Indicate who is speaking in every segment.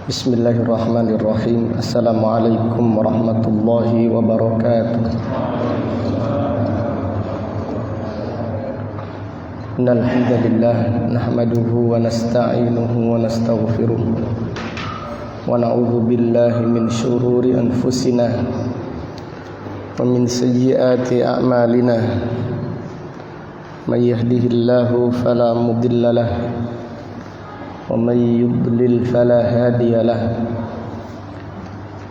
Speaker 1: Bismillahirrahmanirrahim. Assalamualaikum warahmatullahi wabarakatuh. Innal hamdalillah nahmaduhu wa nasta'inuhu wa nastaghfiruh wa na'udzu billahi min shururi anfusina wa min sayyiati a'malina. May yahdihillahu fala mudilla lahu ومن يضلل فلا هادي له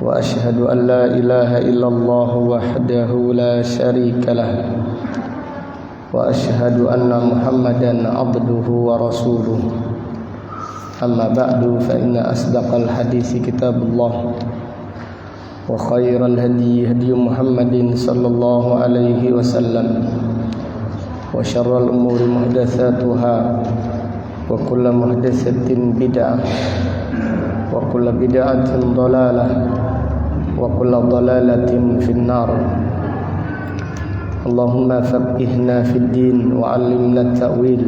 Speaker 1: وأشهد أن لا إله إلا الله وحده لا شريك له وأشهد أن محمدا عبده ورسوله أما بعد فإن أصدق الحديث كتاب الله وخير الهدي هدي محمد صلى الله عليه وسلم وشر الأمور محدثاتها wa kullu muhdatsatin bid'ah wa kullu bid'atin dhalalah wa kullu dhalalatin finnar. Allahumma faqihna fid din wa 'allimna at-ta'wil.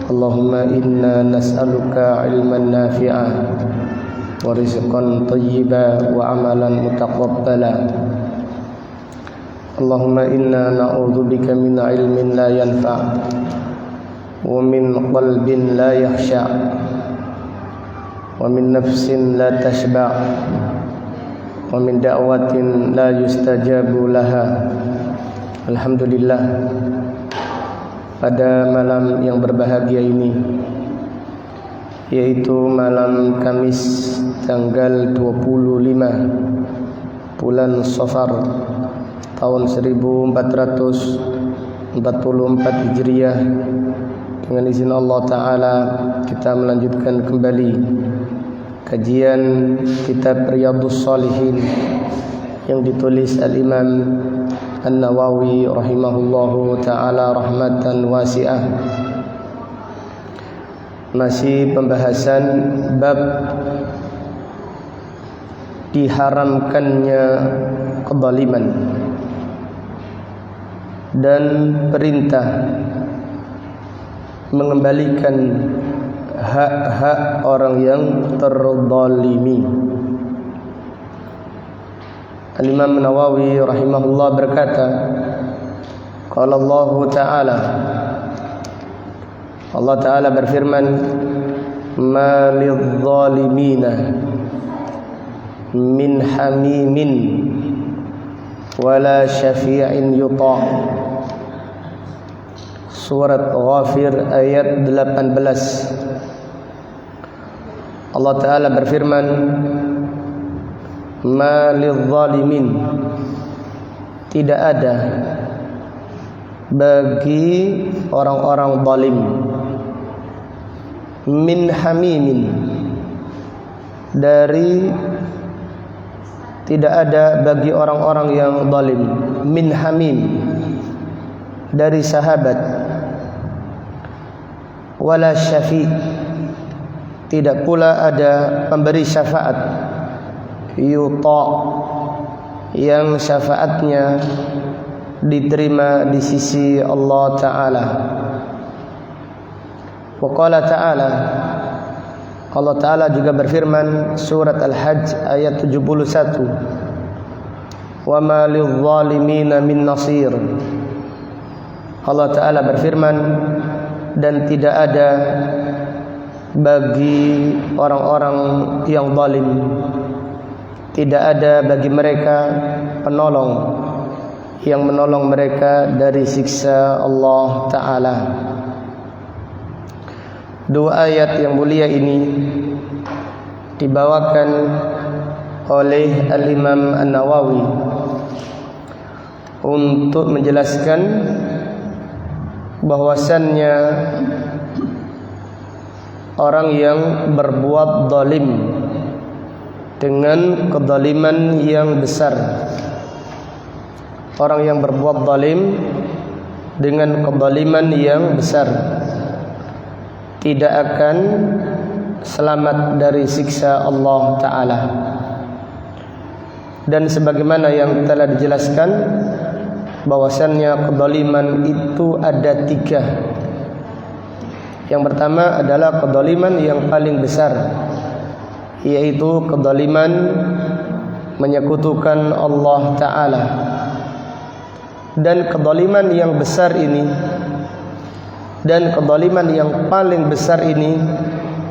Speaker 1: Allahumma inna nas'aluka 'ilman nafi'an wa rizqan thayyiban wa 'amalan mutaqabbala. Allahumma inna na'udzubika min 'ilmin la yanfa' wa min qalbin la yakhsha' wa min nafsin la tashba' wa min da'watin la yustajabu laha. Alhamdulillah, pada malam yang berbahagia ini, yaitu malam Kamis tanggal 25 bulan Safar tahun 1444 Hijriah. Dengan izin Allah Ta'ala, kita melanjutkan kembali kajian kitab Riyadhus Shalihin yang ditulis Al-Imam An-Nawawi rahimahullahu ta'ala rahmatan wasi'ah. Masih pembahasan bab diharamkannya kezaliman dan perintah mengembalikan hak-hak orang yang terzalimi. Al-Imam Nawawi rahimahullah berkata, qala Allah Ta'ala, Allah Ta'ala berfirman, ma lidh-dhalimina min hamimin wala syafi'in yuta'. Surat Ghafir ayat 18. Allah Ta'ala berfirman, ma lidh-dhalimin, tidak ada bagi orang-orang zalim, min hamimin, dari tidak ada bagi orang-orang yang zalim, min hamim, dari sahabat, wala syafi', tidak pula ada pemberi syafaat, yuta', yang syafaatnya diterima di sisi Allah Ta'ala. Wa qala ta'ala, Allah Ta'ala juga berfirman, surat Al-Hajj ayat 71, wa ma lidh-dhalimina min nasir. Allah Ta'ala berfirman, dan tidak ada bagi orang-orang yang zalim, tidak ada bagi mereka penolong yang menolong mereka dari siksa Allah Ta'ala. Dua ayat yang mulia ini dibawakan oleh Al-Imam An-Nawawi untuk menjelaskan bahwasannya orang yang berbuat zalim dengan kezaliman yang besar, orang yang berbuat zalim dengan kezaliman yang besar, tidak akan selamat dari siksa Allah Ta'ala. Dan sebagaimana yang telah dijelaskan, bahwasannya kezaliman itu ada 3. Yang pertama adalah kezaliman yang paling besar, yaitu kezaliman menyekutukan Allah Ta'ala. Dan kezaliman yang besar ini, dan kezaliman yang paling besar ini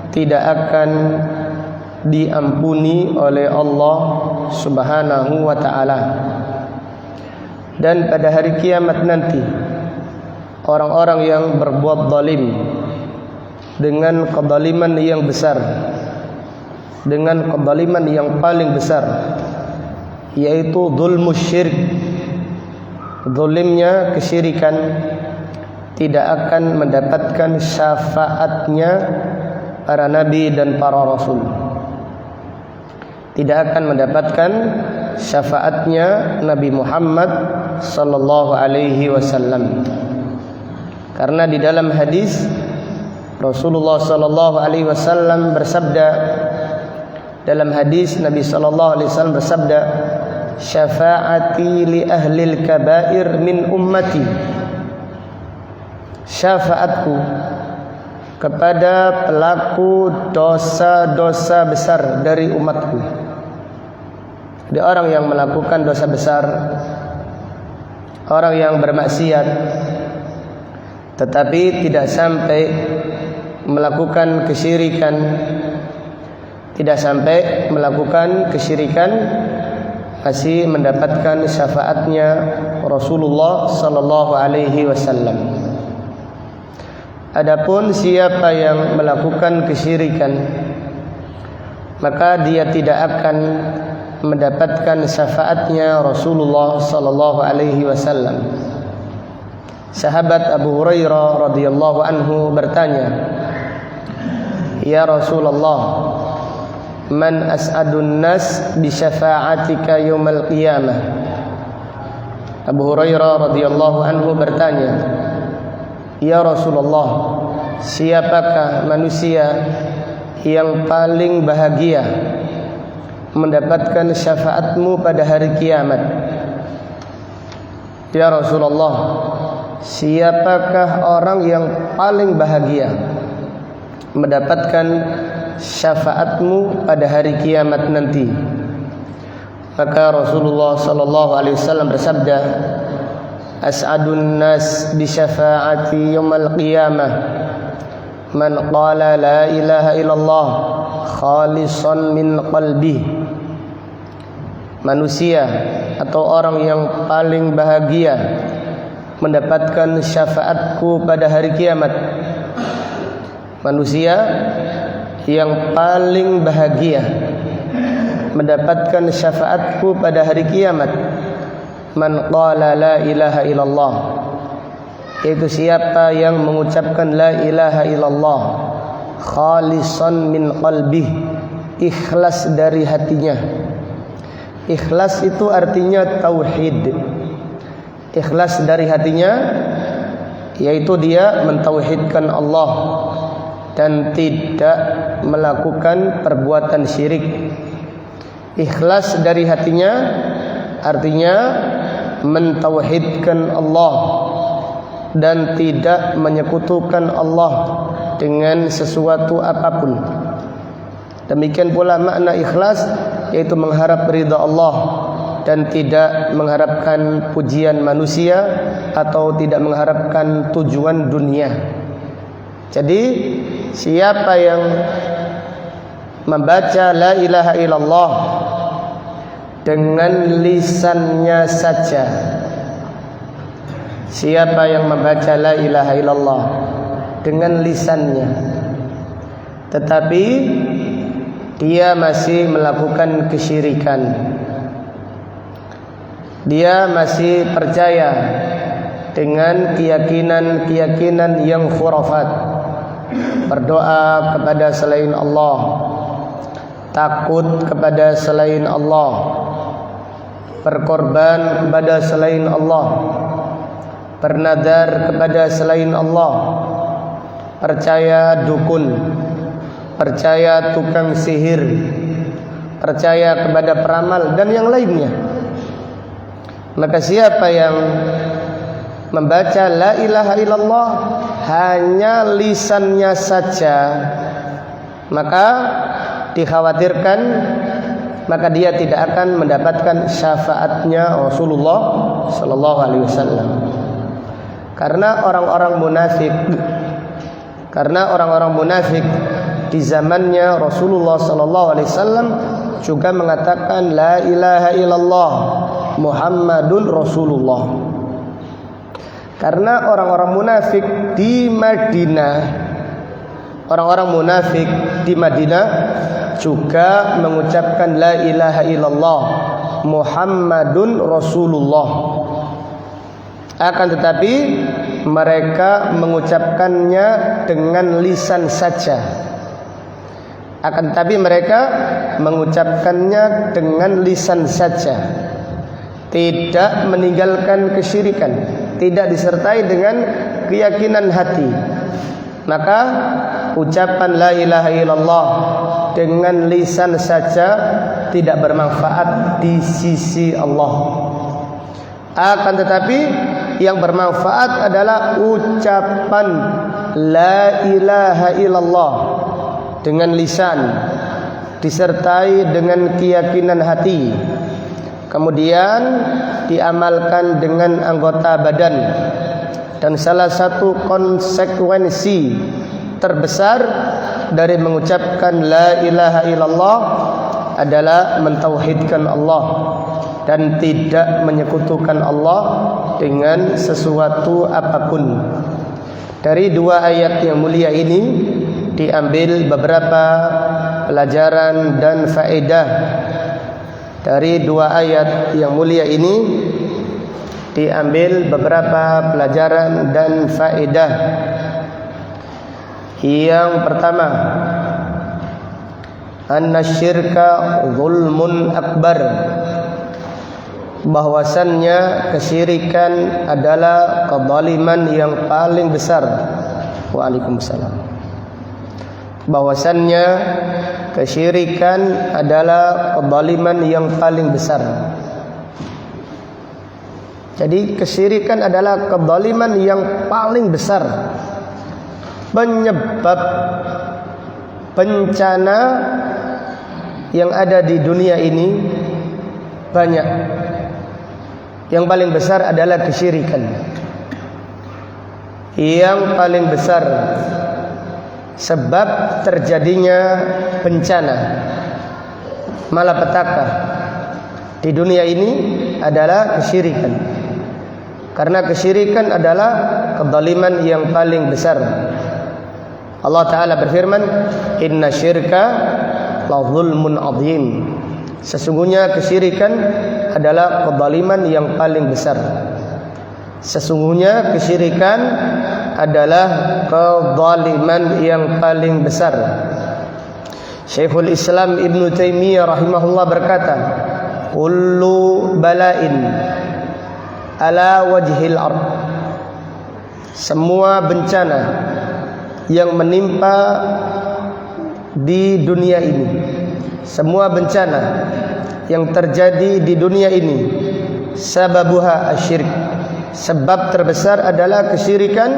Speaker 1: tidak akan diampuni oleh Allah Subhanahu wa Ta'ala. Dan pada hari kiamat nanti, orang-orang yang berbuat zalim dengan kezaliman yang besar, dengan kezaliman yang paling besar, yaitu zulmus syirik, zalimnya kesyirikan, tidak akan mendapatkan syafaatnya para nabi dan para rasul, tidak akan mendapatkan syafaatnya Nabi Muhammad sallallahu alaihi wasallam. Karena di dalam hadis Rasulullah sallallahu alaihi wasallam bersabda, dalam hadis Nabi sallallahu alaihi wasallam bersabda, syafaati li ahlil kabair min ummati, syafaatku kepada pelaku dosa-dosa besar dari umatku. Ada orang yang melakukan dosa besar, orang yang bermaksiat, tetapi tidak sampai melakukan kesyirikan, tidak sampai melakukan kesyirikan, masih mendapatkan syafaatnya Rasulullah sallallahu alaihi wasallam. Adapun siapa yang melakukan kesyirikan, maka dia tidak akan mendapatkan syafaatnya Rasulullah sallallahu alaihi wasallam. Sahabat Abu Hurairah radhiyallahu anhu bertanya, "Ya Rasulullah, man as'adun nas bi syafa'atika yaumal qiyamah?" Abu Hurairah radhiyallahu anhu bertanya, "Ya Rasulullah, siapakah manusia yang paling bahagia mendapatkan syafaatmu pada hari kiamat?" Ya Rasulullah, siapakah orang yang paling bahagia mendapatkan syafaatmu pada hari kiamat nanti? Maka Rasulullah sallallahu alaihi wasallam bersabda, as'adun nas bi syafaati yaumil qiyamah man qala la ilaha illallah khalisan min qalbi. Manusia atau orang yang paling bahagia mendapatkan syafaatku pada hari kiamat, manusia yang paling bahagia mendapatkan syafaatku pada hari kiamat, man qala la ilaha illallah, yaitu siapa yang mengucapkan la ilaha illallah khalisan min qalbih, ikhlas dari hatinya. Ikhlas itu artinya tauhid. Ikhlas dari hatinya yaitu dia mentauhidkan Allah dan tidak melakukan perbuatan syirik. Ikhlas dari hatinya artinya mentauhidkan Allah dan tidak menyekutukan Allah dengan sesuatu apapun. Demikian pula makna ikhlas, yaitu mengharap ridha Allah dan tidak mengharapkan pujian manusia atau tidak mengharapkan tujuan dunia. Jadi siapa yang membaca la ilaha illallah dengan lisannya saja, siapa yang membaca la ilaha illallah dengan lisannya, tetapi dia masih melakukan kesyirikan, dia masih percaya dengan keyakinan yang khurafat, berdoa kepada selain Allah, takut kepada selain Allah, berkorban kepada selain Allah, bernadar kepada selain Allah, percaya dukun, percaya tukang sihir, percaya kepada peramal dan yang lainnya. Maka siapa yang membaca la ilaha illallah hanya lisannya saja, maka dikhawatirkan, maka dia tidak akan mendapatkan syafaatnya Rasulullah sallallahu alaihi wasallam. Karena orang-orang munafik di zamannya Rasulullah sallallahu alaihi wasallam juga mengatakan la ilaha illallah Muhammadun Rasulullah. Karena orang-orang munafik di Madinah juga mengucapkan la ilaha illallah Muhammadun Rasulullah. Akan tetapi mereka mengucapkannya dengan lisan saja. Tidak meninggalkan kesyirikan, tidak disertai dengan keyakinan hati. Maka ucapan la ilaha illallah dengan lisan saja tidak bermanfaat di sisi Allah. Akan tetapi yang bermanfaat adalah ucapan la ilaha illallah dengan lisan disertai dengan keyakinan hati, kemudian diamalkan dengan anggota badan. Dan salah satu konsekuensi terbesar dari mengucapkan la ilaha illallah adalah mentauhidkan Allah dan tidak menyekutukan Allah dengan sesuatu apapun. Dari dua ayat yang mulia ini diambil beberapa pelajaran dan faedah. Dari dua ayat yang mulia ini diambil beberapa pelajaran dan faedah. Yang pertama, anna syirka zulmun akbar, bahwasannya kesyirikan adalah kezaliman yang paling besar. Waalaikumsalam. Bahwasannya kesyirikan adalah kezaliman yang paling besar. Jadi kesyirikan adalah kezaliman yang paling besar, penyebab bencana yang ada di dunia ini banyak. Yang paling besar adalah kesyirikan. Yang paling besar sebab terjadinya bencana, malapetaka di dunia ini adalah kesyirikan. Karena kesyirikan adalah kezaliman yang paling besar. Allah Ta'ala berfirman, inna syirka la zulmun azim. Sesungguhnya kesyirikan adalah kezaliman yang paling besar. Sesungguhnya kesyirikan adalah kezaliman yang paling besar. Syekhul Islam Ibn Taimiyah rahimahullah berkata, kullu bala'in ala wajhil ard, semua bencana yang menimpa di dunia ini, semua bencana yang terjadi di dunia ini, sababuha asyirk, sebab terbesar adalah kesyirikan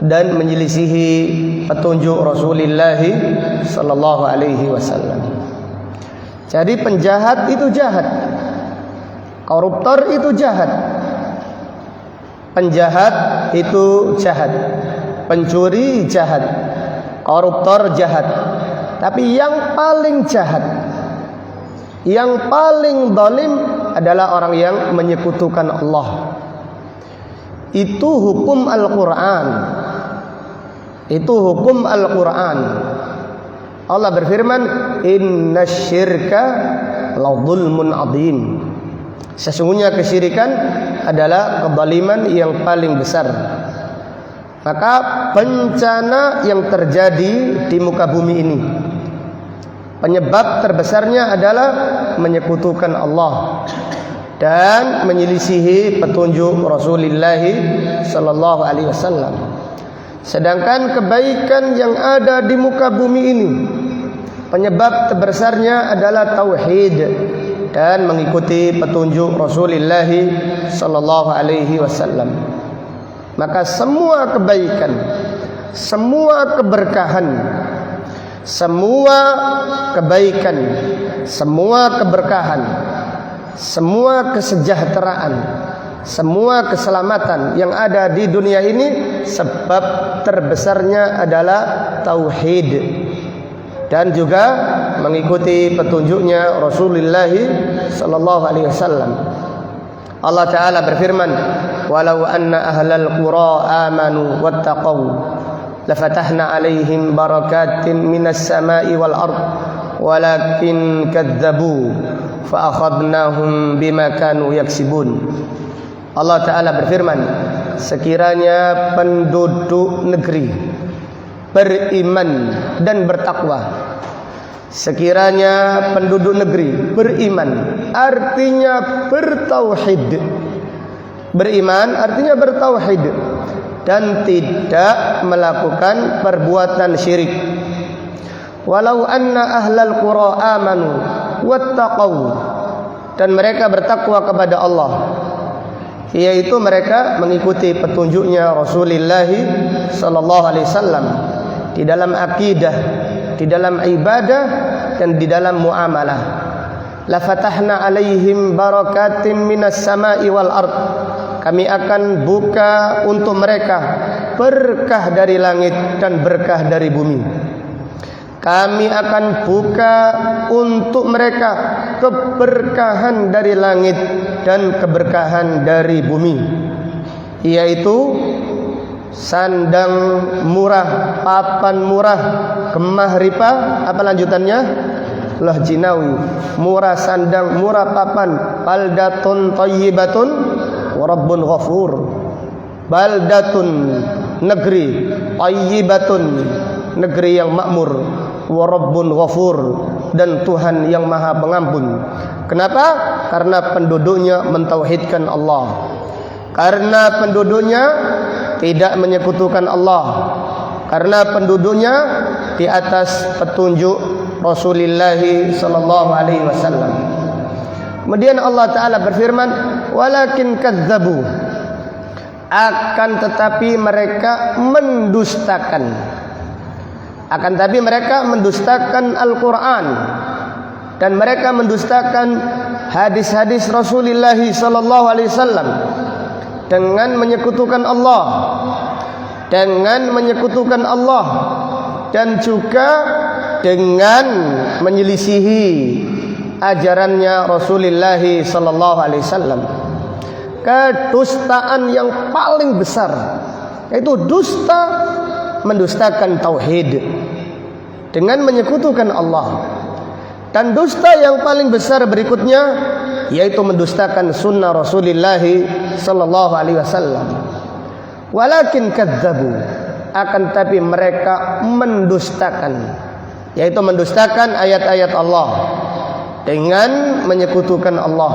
Speaker 1: dan menyelisihi petunjuk Rasulullah sallallahu alaihi wasallam. Jadi penjahat itu jahat, koruptor itu jahat, penjahat itu jahat, pencuri jahat, koruptor jahat. Tapi yang paling jahat, yang paling zalim adalah orang yang menyekutukan Allah. Itu hukum Al-Quran. Itu hukum Al-Quran. Allah berfirman, inna syirka la zulmun azim. Sesungguhnya kesyirikan adalah kezaliman yang paling besar. Maka bencana yang terjadi di muka bumi ini, penyebab terbesarnya adalah menyekutukan Allah dan menyelisihi petunjuk Rasulullah sallallahu alaihi wasallam. Sedangkan kebaikan yang ada di muka bumi ini, penyebab terbesarnya adalah tauhid dan mengikuti petunjuk Rasulullah sallallahu alaihi wasallam. Maka semua kebaikan, semua keberkahan, semua kebaikan, semua keberkahan, semua kesejahteraan, semua keselamatan yang ada di dunia ini sebab terbesarnya adalah tauhid dan juga mengikuti petunjuknya Rasulullah sallallahu alaihi wasallam. Allah Ta'ala berfirman, walau anna ahlal qura amanu wattaqau lafatahna alaihim barakatin minas sama'i wal ard walakin kadzabu fa akhadnahum bima kanu yaksibun. Allah Ta'ala berfirman, sekiranya penduduk negeri beriman dan bertakwa, sekiranya penduduk negeri beriman artinya bertauhid, beriman artinya bertauhid dan tidak melakukan perbuatan syirik. Walau anna ahlal qura amanu wattaqau, dan mereka bertakwa kepada Allah, yaitu mereka mengikuti petunjuknya Rasulullah sallallahu alaihi wasallam di dalam akidah, di dalam ibadah dan di dalam muamalah. La fatahna alaihim barakatin minas sama'i wal ard, kami akan buka untuk mereka berkah dari langit dan berkah dari bumi. Kami akan buka untuk mereka keberkahan dari langit dan keberkahan dari bumi, yaitu sandang murah, papan murah, kemah ripa, apa lanjutannya? Lah jinawi, murah sandang, murah papan, baldatun thayyibatun wa rabbun ghafur. Baldatun, negeri, thayyibatun, negeri yang makmur, wa rabbun ghafur, dan Tuhan yang maha pengampun. Kenapa? Karena penduduknya mentauhidkan Allah, karena penduduknya tidak menyekutukan Allah, karena penduduknya di atas petunjuk Rasulullah sallallahu alaihi wasallam. Kemudian Allah Ta'ala berfirman, walakin kadzabu, akan tetapi mereka mendustakan, akan tetapi mereka mendustakan Al-Quran, dan mereka mendustakan hadis-hadis Rasulullah sallallahu alaihi wasallam dengan menyekutukan Allah, dengan menyekutukan Allah, dan juga dengan menyelisihi ajarannya Rasulullah sallallahu alaihi wasallam. Kedustaan yang paling besar yaitu dusta, mendustakan tauhid dengan menyekutukan Allah. Dan dusta yang paling besar berikutnya yaitu mendustakan sunnah Rasulullah sallallahu alaihi wasallam. Walakin kadzabu, akan tapi mereka mendustakan, yaitu mendustakan ayat-ayat Allah dengan menyekutukan Allah,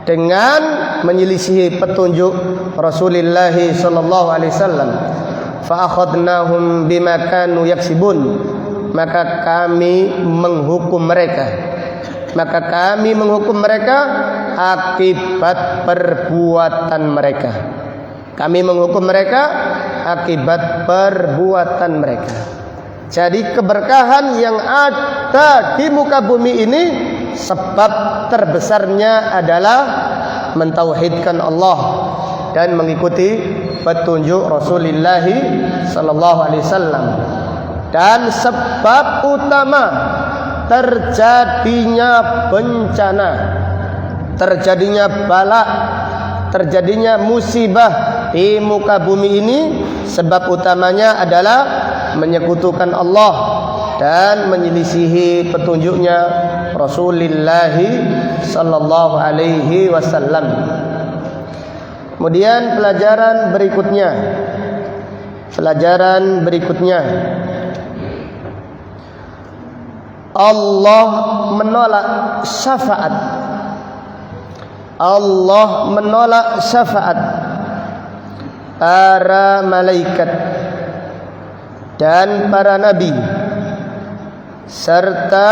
Speaker 1: dengan menyelisihi petunjuk Rasulullah sallallahu alaihi wasallam. Fa akhadnahum bima kanu yaksibun, maka kami menghukum mereka, maka kami menghukum mereka akibat perbuatan mereka. Kami menghukum mereka akibat perbuatan mereka. Jadi keberkahan yang ada di muka bumi ini sebab terbesarnya adalah mentauhidkan Allah dan mengikuti petunjuk Rasulullah sallallahu alaihi wasallam. Dan sebab utama terjadinya bencana, terjadinya bala, terjadinya musibah di muka bumi ini, sebab utamanya adalah menyekutukan Allah dan menyelisihi petunjuknya Rasulullah sallallahu alaihi wasallam. Kemudian pelajaran berikutnya, Allah menolak syafaat. Allah menolak syafaat para malaikat dan para nabi serta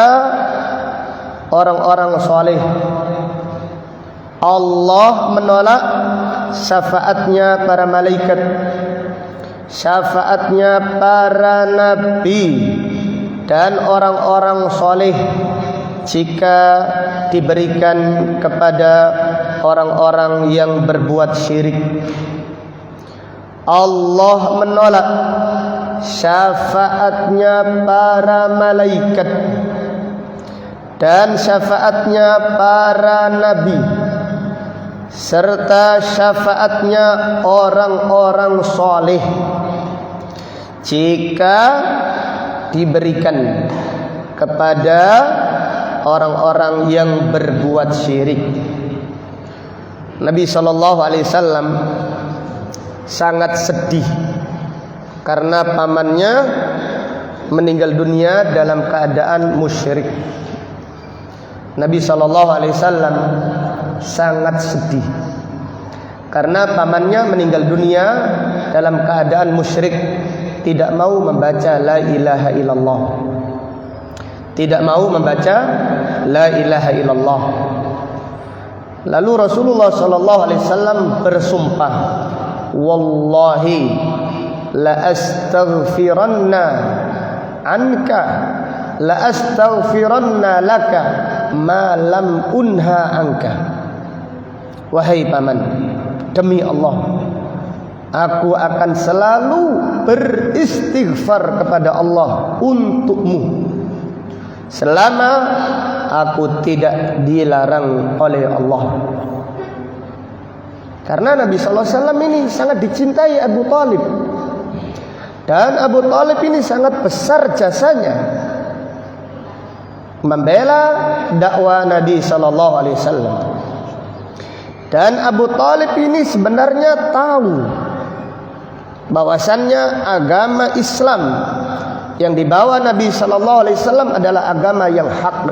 Speaker 1: orang-orang saleh. Allah menolak syafaatnya para malaikat, syafaatnya para nabi, dan orang-orang soleh jika diberikan kepada orang-orang yang berbuat syirik. Allah menolak syafaatnya para malaikat dan syafaatnya para nabi serta syafaatnya orang-orang soleh jika diberikan kepada orang-orang yang berbuat syirik. Nabi SAW sangat sedih karena pamannya meninggal dunia dalam keadaan musyrik. Nabi SAW sangat sedih karena pamannya meninggal dunia dalam keadaan musyrik, tidak mau membaca la ilaha illallah, tidak mau membaca la ilaha illallah. Lalu Rasulullah SAW bersumpah, wallahi la astaghfiranna anka, la astaghfiranna laka ma lam unha anka. Wahai paman, demi Allah, aku akan selalu beristighfar kepada Allah untukmu selama aku tidak dilarang oleh Allah. Karena Nabi SAW ini sangat dicintai Abu Talib, dan Abu Talib ini sangat besar jasanya membela dakwah Nabi SAW. Dan Abu Talib ini sebenarnya tahu bahwasannya agama Islam yang dibawa Nabi SAW adalah agama yang hak.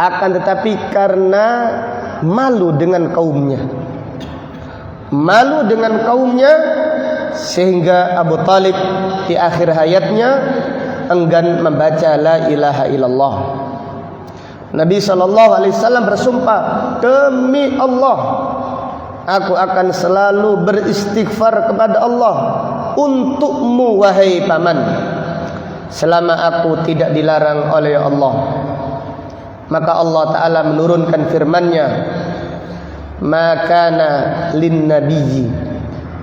Speaker 1: Akan tetapi karena malu dengan kaumnya, sehingga Abu Talib di akhir hayatnya enggan membaca la ilaha illallah. Nabi SAW bersumpah, demi Allah, aku akan selalu beristighfar kepada Allah untukmu wahai paman selama aku tidak dilarang oleh Allah. Maka Allah Ta'ala menurunkan firman-Nya, ma kana lin nabiyyi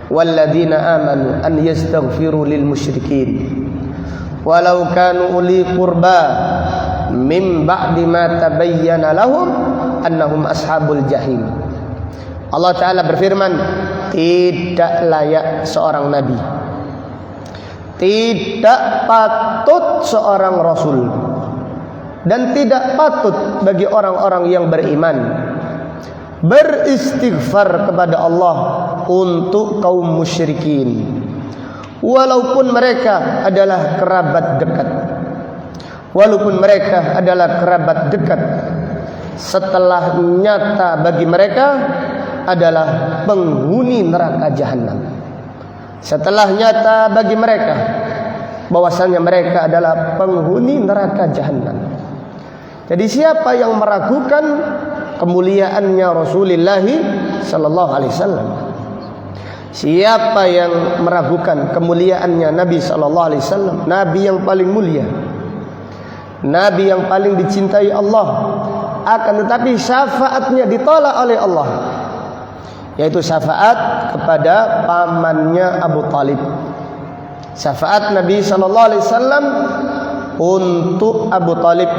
Speaker 1: walladzina amanu an yastaghfiru lil musyrikin walau kanu uli qurba min ba'di ma tabayyana lahum annahum ashabul jahim. Allah Ta'ala berfirman, tidak layak seorang nabi, tidak patut seorang rasul, dan tidak patut bagi orang-orang yang beriman beristighfar kepada Allah untuk kaum musyrikin, walaupun mereka adalah kerabat dekat. Walaupun mereka adalah kerabat dekat, setelah nyata bagi mereka adalah penghuni neraka jahanam. Setelah nyata bagi mereka bahwasanya mereka adalah penghuni neraka jahanam. Jadi siapa yang meragukan kemuliaannya Rasulullah sallallahu alaihi wasallam, siapa yang meragukan kemuliaannya Nabi sallallahu alaihi wasallam, nabi yang paling mulia, nabi yang paling dicintai Allah, akan tetapi syafaatnya ditolak oleh Allah, yaitu syafaat kepada pamannya Abu Talib. Syafaat Nabi SAW untuk Abu Talib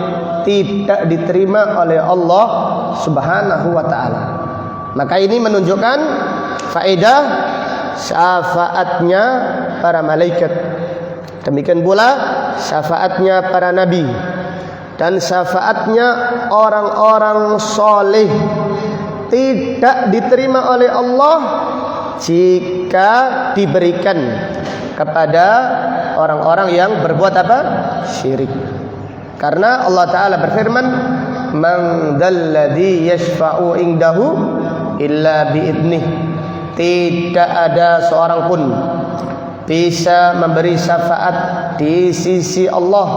Speaker 1: tidak diterima oleh Allah Subhanahu wa ta'ala. Maka ini menunjukkan faedah syafaatnya para malaikat, demikian pula syafaatnya para nabi, dan syafaatnya orang-orang soleh tidak diterima oleh Allah jika diberikan kepada orang-orang yang berbuat apa? Syirik. Karena Allah Ta'ala berfirman, man dzalladzi yashfa'u indahu illa biidnih. Tidak ada seorang pun bisa memberi syafaat di sisi Allah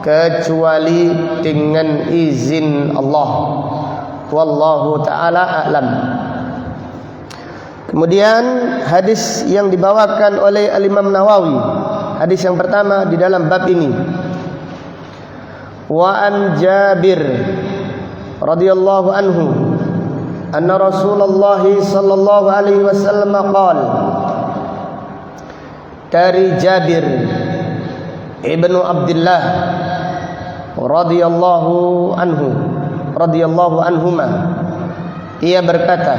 Speaker 1: kecuali dengan izin Allah. Wallahu ta'ala a'lam. Kemudian hadis yang dibawakan oleh Al-Imam Nawawi, hadis yang pertama di dalam bab ini, Wa an Jabir radhiyallahu anhu anna Rasulullah sallallahu alaihi wasallam qala, dari Jabir ibnu Abdullah radhiyallahu anhuma, ia berkata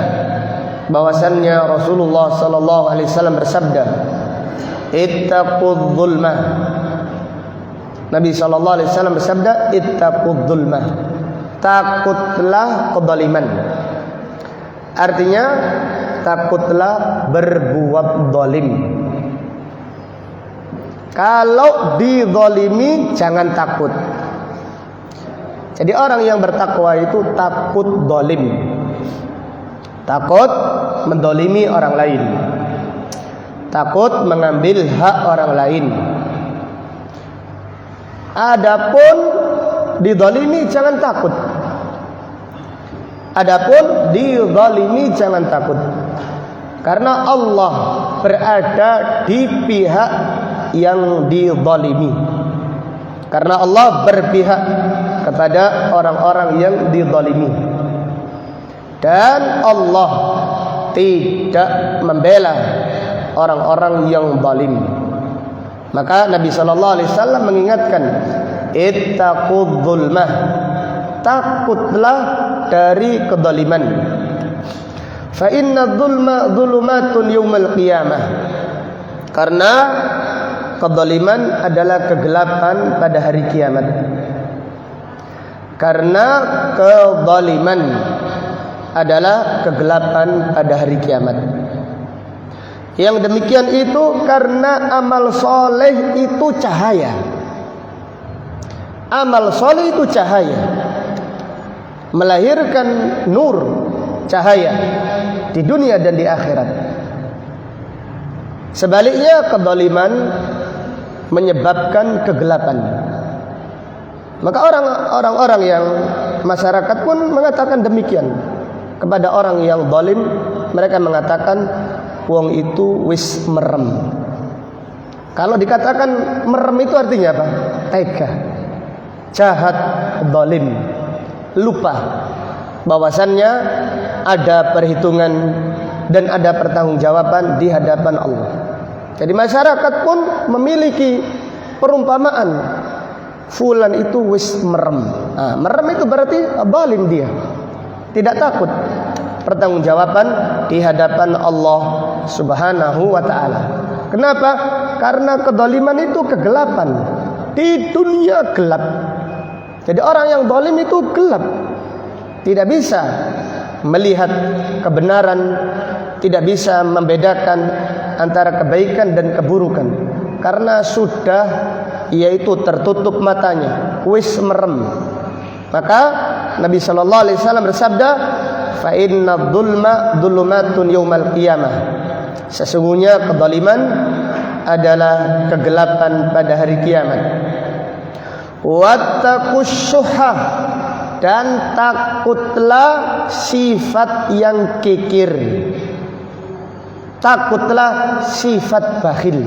Speaker 1: bahwasannya Rasulullah sallallahu alaihi wasallam bersabda, ittaqudz zulmah. Nabi sallallahu alaihi wasallam bersabda, ittaqudz zulmah, takutlah kezaliman. Artinya takutlah berbuat zalim. Kalau dizalimi jangan takut. Jadi orang yang bertakwa itu takut zalim, takut mendolimi orang lain, takut mengambil hak orang lain. Adapun dizalimi jangan takut. Adapun dizalimi jangan takut. Karena Allah berada di pihak yang dizalimi. Karena Allah berpihak kepada orang-orang yang dizalimi. Dan Allah tidak membela orang-orang yang zalim. Maka Nabi sallallahu alaihi wasallam mengingatkan, ittaqudz zulmah, takutlah dari kezaliman. Fa inna dzulma dzulumatun yaumil qiyamah. Karena kezaliman adalah kegelapan pada hari kiamat. Karena kezaliman adalah kegelapan pada hari kiamat. Yang demikian itu karena amal soleh itu cahaya. Amal soleh itu cahaya, melahirkan nur, cahaya di dunia dan di akhirat. Sebaliknya kezaliman menyebabkan kegelapan. Maka orang-orang yang masyarakat pun mengatakan demikian kepada orang yang zalim. Mereka mengatakan wong itu wis merem. Kalau dikatakan merem itu artinya apa? Tega, jahat, zalim, lupa bahwasannya ada perhitungan dan ada pertanggungjawaban di hadapan Allah. Jadi masyarakat pun memiliki perumpamaan, fulan itu wis merem. Merem itu berarti zalim, dia tidak takut pertanggungjawaban di hadapan Allah Subhanahu wa ta'ala. Kenapa? Karena kezaliman itu kegelapan. Di dunia gelap. Jadi orang yang zalim itu gelap, tidak bisa melihat kebenaran, tidak bisa membedakan antara kebaikan dan keburukan, karena sudah yaitu tertutup matanya, wis merem. Maka Nabi sallallahu alaihi wasallam bersabda, fa inna dzulma dzulumatun yaumal qiyamah. Sesungguhnya kezaliman adalah kegelapan pada hari kiamat. Wattaqus syuhah, dan takutlah sifat yang kikir, takutlah sifat bakhil.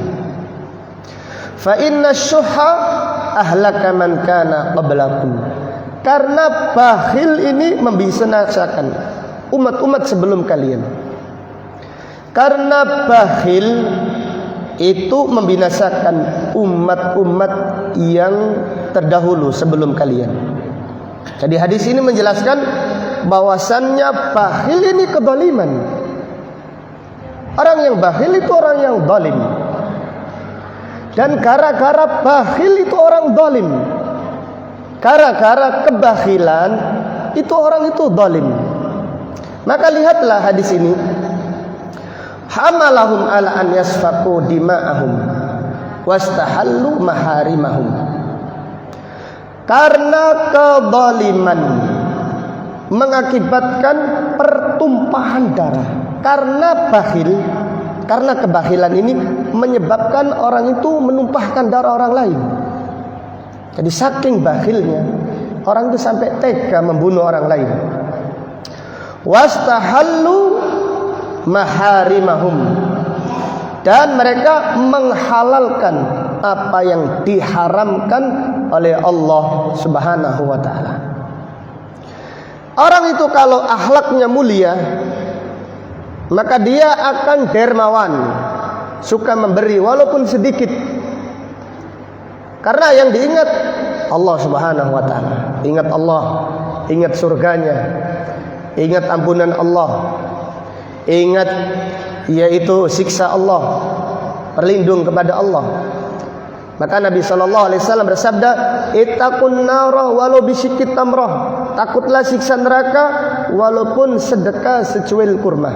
Speaker 1: Fa inna syuhha ahlaka man kana qablakum. Karena bakhil ini membinasakan umat-umat sebelum kalian. Karena bakhil itu membinasakan umat-umat yang terdahulu sebelum kalian. Jadi hadis ini menjelaskan bahwasannya bakhil ini kezaliman. Orang yang bakhil itu orang yang zalim. Dan gara-gara bakhil itu orang zalim. Gara-gara kebakhilan itu orang itu zalim. Maka lihatlah hadis ini. Hamalahum ala an yasfaku dima'ahum wastahallu maharimahum. Karena kezaliman mengakibatkan pertumpahan darah. Karena bakhil, karena kebakhilan ini menyebabkan orang itu menumpahkan darah orang lain. Jadi saking bakhilnya, orang itu sampai tega membunuh orang lain. Wastahallu maharimahum, dan mereka menghalalkan apa yang diharamkan oleh Allah Subhanahu wa taala. Orang itu kalau akhlaknya mulia, maka dia akan dermawan, suka memberi walaupun sedikit. Karena yang diingat Allah Subhanahu wa taala. Ingat Allah, ingat surganya, ingat ampunan Allah, ingat yaitu siksa Allah, berlindung kepada Allah. Maka Nabi SAW bersabda, ittaqun nara walau bisyikit tamrah. Takutlah siksa neraka walaupun sedekah secuil kurma.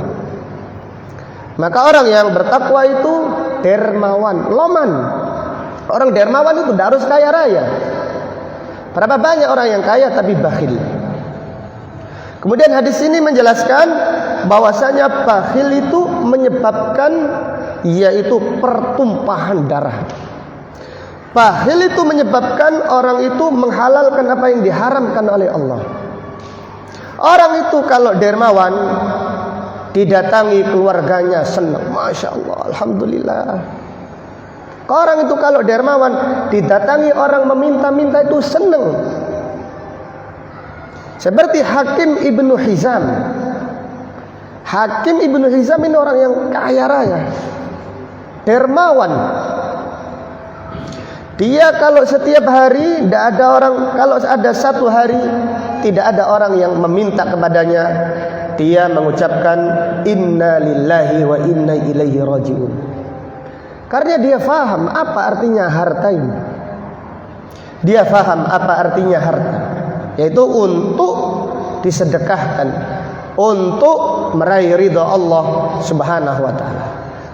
Speaker 1: Maka orang yang bertakwa itu dermawan, loman. Orang dermawan itu tidak harus kaya raya. Berapa banyak orang yang kaya tapi bakhil. Kemudian hadis ini menjelaskan bahwasanya bakhil itu menyebabkan yaitu pertumpahan darah. Bakhil itu menyebabkan orang itu menghalalkan apa yang diharamkan oleh Allah. Orang itu kalau dermawan, didatangi keluarganya senang, masya Allah, alhamdulillah. Orang itu kalau dermawan, didatangi orang meminta-minta itu senang. Seperti Hakim Ibnu Hizam. Hakim Ibnu Hizam ini orang yang kaya raya, dermawan. Dia kalau setiap hari tidak ada orang, kalau ada satu hari tidak ada orang yang meminta kepadanya, dia mengucapkan inna lillahi wa inna ilaihi rajiun. Karena dia faham apa artinya harta ini. Dia faham apa artinya harta, yaitu untuk disedekahkan, untuk meraih ridha Allah Subhanahu wa taala.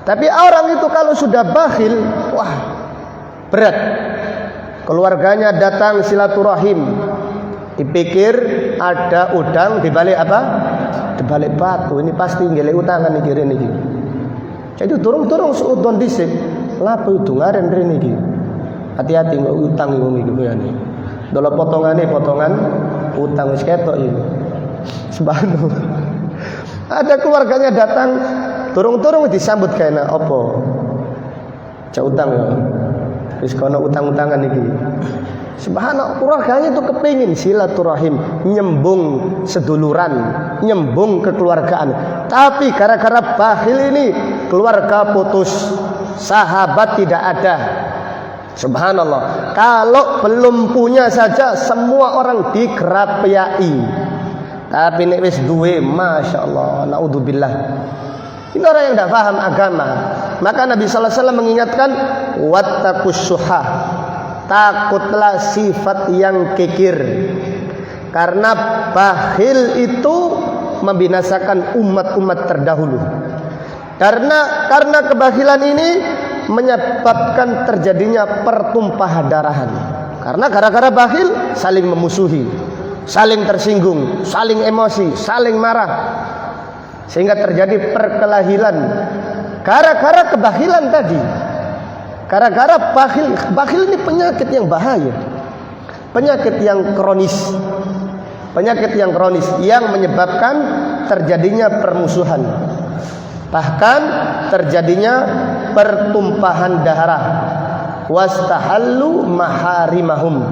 Speaker 1: Tapi orang itu kalau sudah bakhil, wah, berat. Keluarganya datang silaturahim, dipikir ada udang di balik apa? Di balik batu. Ini pasti ngelek utangan iki rene iki. Jadi turung-turung seudon dhisik. Lapo itu ngaren rene iki. Hati-hati kok utang wong iki kuyane. Delok potongane potongan utang wis ketok iki. Subhanallah. Ada keluarganya datang, turung-turung disambut kena apa? Cak utang ya. Wis kono utang-utangan iki. Subhanallah, keluarganya itu kepingin silaturahim, nyembung seduluran, nyembung kekeluargaan. Tapi gara-gara bakhil ini keluarga putus, sahabat tidak ada. Subhanallah, kalau belum punya saja semua orang dikerapyai. Tapi nek wis duwe, masya Allah, naudzubillah. Ini orang yang tidak paham agama. Maka Nabi sallallahu alaihi wasallam mengingatkan wattaqus syuhah. Takutlah sifat yang kikir. Karena bakhil itu membinasakan umat-umat terdahulu. Karena kebakhilan ini menyebabkan terjadinya pertumpahan darahan. Karena gara-gara bakhil saling memusuhi, saling tersinggung, saling emosi, saling marah, sehingga terjadi perkelahian gara-gara kebakhilan tadi. Gara-gara bakhil ini penyakit yang bahaya, penyakit yang kronis, yang menyebabkan terjadinya permusuhan, bahkan terjadinya pertumpahan darah. Wastahallu maharimahum.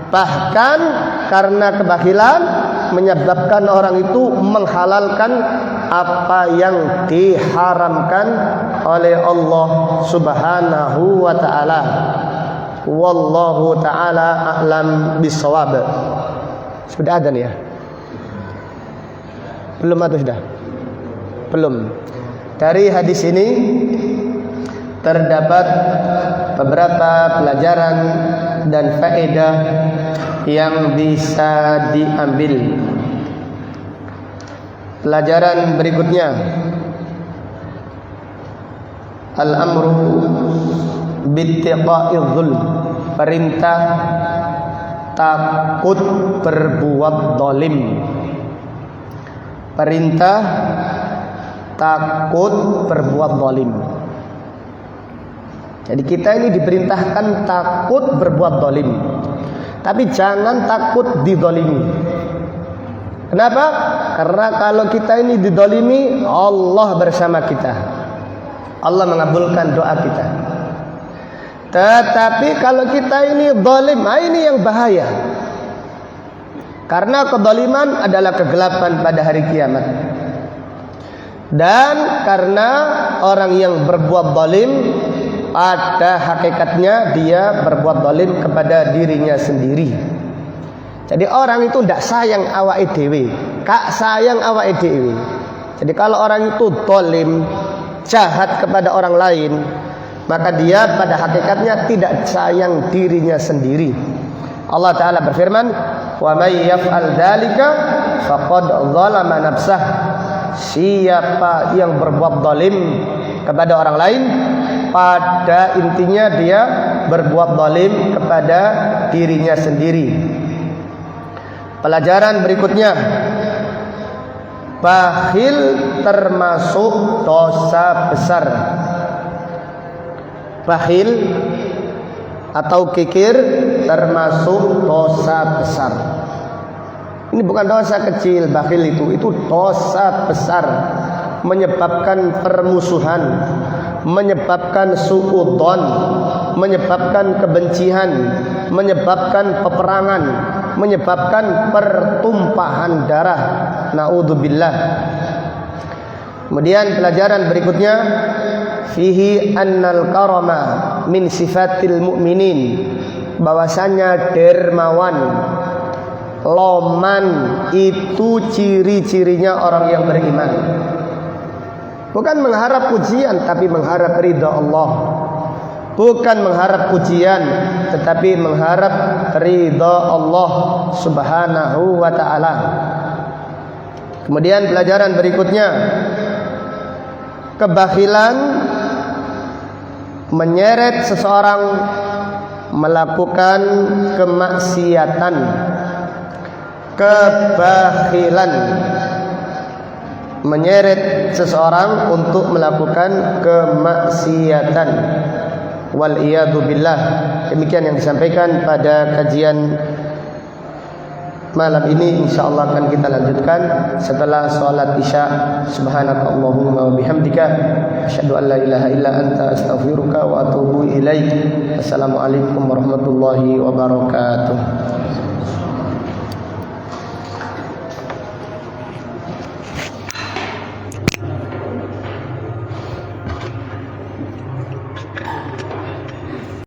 Speaker 1: Bahkan karena kebakhilan menyebabkan orang itu menghalalkan apa yang diharamkan oleh Allah Subhanahu wa taala. Wallahu taala a'lam bissawab. Sudah ada nih ya? Belum atau sudah? Belum. Dari hadis ini terdapat beberapa pelajaran dan faedah yang bisa diambil. Pelajaran berikutnya, al-amru bittiqa'iz zulm, perintah takut berbuat zalim. Perintah takut berbuat zalim. Jadi kita ini diperintahkan takut berbuat zalim, tapi jangan takut dizalimi. Kenapa? Karena kalau kita ini dizalimi, Allah bersama kita. Allah mengabulkan doa kita. Tetapi kalau kita ini zalim, ini yang bahaya. Karena kezaliman adalah kegelapan pada hari kiamat. Dan karena orang yang berbuat zalim, pada hakikatnya dia berbuat zalim kepada dirinya sendiri. Jadi orang itu tidak sayang awake dhewe, kak sayang awake dhewe. Jadi kalau orang itu zalim, jahat kepada orang lain, maka dia pada hakikatnya tidak sayang dirinya sendiri. Allah Ta'ala berfirman, wa may yaf'al dzalika faqad dzalama nafsah. Siapa yang berbuat zalim kepada orang lain, pada intinya dia berbuat zalim kepada dirinya sendiri. Pelajaran berikutnya, bakhil termasuk dosa besar. Bakhil atau kikir termasuk dosa besar. Ini bukan dosa kecil, bakhil itu dosa besar, menyebabkan permusuhan, menyebabkan suudzon, menyebabkan kebencian, menyebabkan peperangan, menyebabkan pertumpahan darah. Naudzubillah. Kemudian pelajaran berikutnya, fihi annal karama min sifatil mu'minin, bahwasanya dermawan, loman itu ciri-cirinya orang yang beriman. Bukan mengharap pujian, tapi mengharap ridha Allah. Bukan mengharap pujian, tetapi mengharap ridha Allah Subhanahu wa ta'ala. Kemudian pelajaran berikutnya, kebakhilan menyeret seseorang melakukan kemaksiatan. Kebakhilan menyeret seseorang untuk melakukan kemaksiatan. Wal iyadu billah. Demikian yang disampaikan pada kajian malam ini. InsyaAllah akan kita lanjutkan setelah sholat isya. Subhanakallahumma wa bihamdika asyhadu an la ilaha illa anta astaghfiruka wa atubu ilaik. Assalamualaikum warahmatullahi wabarakatuh.